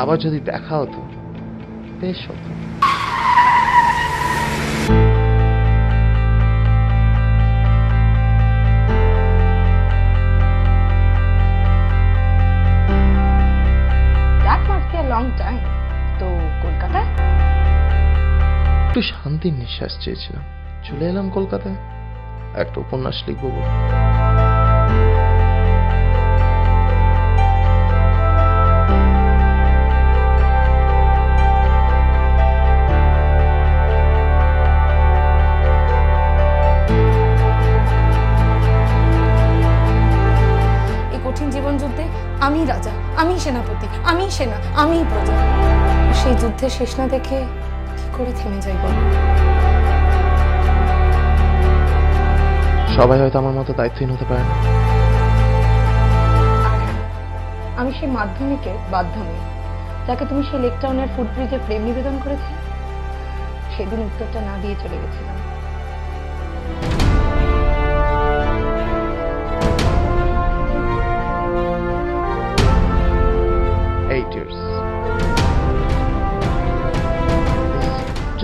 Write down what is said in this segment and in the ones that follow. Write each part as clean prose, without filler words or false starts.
আবার যদি দেখা হতো বেশ হতো। That must be a long time. তো কলকাতায় একটু শান্তির নিঃশ্বাস চেয়েছিলাম, চলে এলাম কলকাতায় একটা উপন্যাস লিখবো বলে। জীবন যুদ্ধে আমি রাজা, আমি সেনাপতি, আমি সেনা, আমি প্রজা। সেই যুদ্ধে শেষ না দেখে কি করে থেমে যাই বল? সবাই হয়তো আমার মতো দায়িত্বহীন হতে পারে না। আমি সেই মাধ্যমিকের বাধ্য মেয়ে যাকে তুমি সেই লেক টাউনের ফুটব্রিজে প্রেম নিবেদন করেছিলে, সেদিন উত্তরটা না দিয়ে চলে গেছিলাম।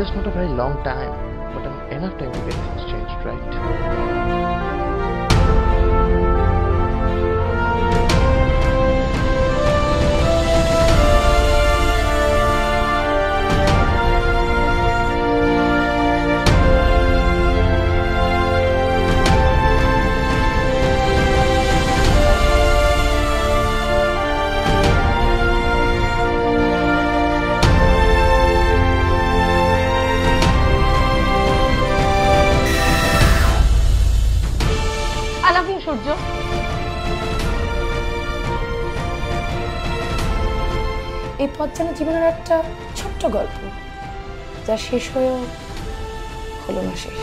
Just not a very long time, but enough time to get things changed, right? সূর্য, এই পথ যেন জীবনের একটা ছোট্ট গল্প, যা শেষ হয়েও হলো না শেষ।